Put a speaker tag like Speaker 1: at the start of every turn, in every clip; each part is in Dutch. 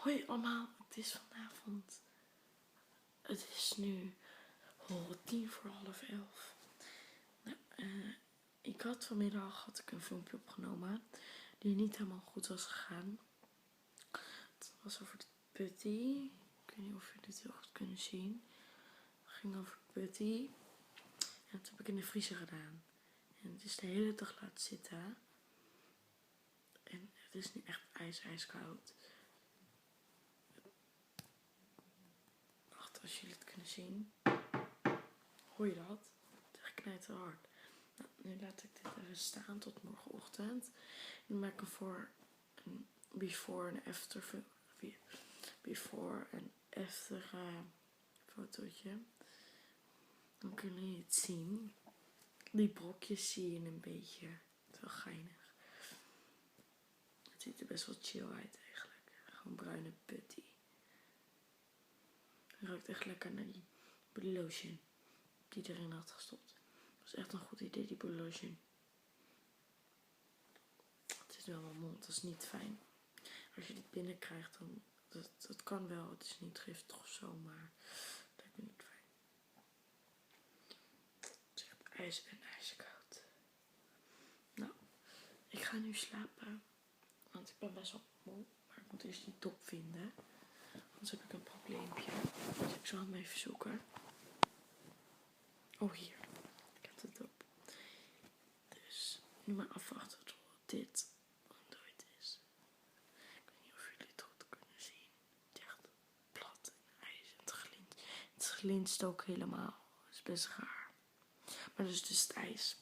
Speaker 1: Hoi allemaal, het is vanavond. Het is nu 11:10. Nou, ik had vanmiddag een filmpje opgenomen die niet helemaal goed was gegaan. Het was over de putty. Ik weet niet of jullie dit heel goed kunnen zien. Het ging over de putty. En dat heb ik in de vriezer gedaan. En het is de hele dag laten zitten. En het is nu echt ijskoud. Wacht, als jullie het kunnen zien. Hoor je dat? Het is echt knijterhard. Nou, nu laat ik dit even staan tot morgenochtend. En maak ik voor een before en after fotootje. Dan kunnen jullie het zien. Die brokjes zie je een beetje. Het is wel geinig. Het ziet er best wel chill uit eigenlijk. Gewoon bruine putty. Het ruikt echt lekker naar die body lotion die erin had gestopt. Dat is echt een goed idee, die body lotion. Het zit wel in mijn mond, dat is niet fijn. Als je dit binnenkrijgt, dan dat kan wel. Het is niet giftig of zo, maar dat lijkt me niet fijn. Het is echt ijskoud. Nou, ik ga nu slapen. Want ik ben best wel moe. Maar ik moet eerst die top vinden. Anders heb ik een probleempje. Dus ik zal hem even zoeken. Oh, hier. Ik heb de top. Dus nu maar afwachten tot dit ontdooid is. Ik weet niet of jullie het goed kunnen zien. Het is echt plat en ijs. Het glinst ook helemaal. Het is best raar. Maar dus het ijs.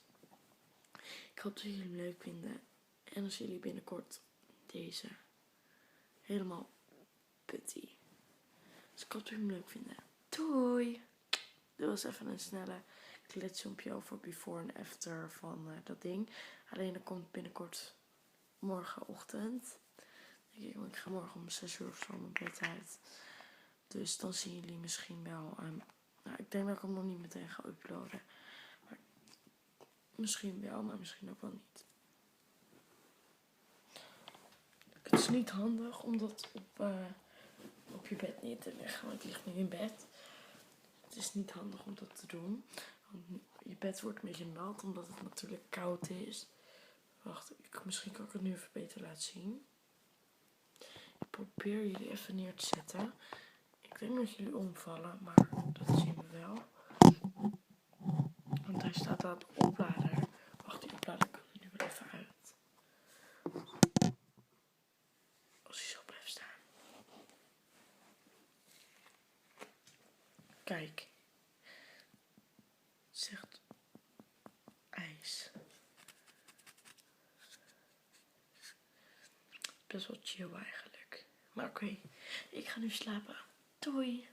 Speaker 1: Ik hoop dat jullie hem leuk vinden. En als jullie binnenkort deze helemaal putty. Dus ik hoop dat jullie hem leuk vinden. Doei! Dit was even een snelle kletsfilmpje over before en after van dat ding. Alleen dat komt binnenkort morgenochtend. Ik ga morgen om 6 uur of zo mijn bed uit. Dus dan zien jullie misschien wel. Nou, ik denk dat ik hem nog niet meteen ga uploaden. Maar misschien wel, maar misschien ook wel niet. Het is niet handig om dat op je bed neer te leggen. Want ik lig nu in bed. Het is niet handig om dat te doen. Want je bed wordt een beetje nat, omdat het natuurlijk koud is. Wacht, misschien kan ik het nu even beter laten zien. Ik probeer jullie even neer te zetten. Ik denk dat jullie omvallen, maar dat zien we wel. Want hij staat aan de oplader. Wacht, die oplader kan er nu wel even uit. Als hij zo blijft staan. Kijk. Het is echt ijs. Best wel chill eigenlijk. Maar oké, ik ga nu slapen. Doei!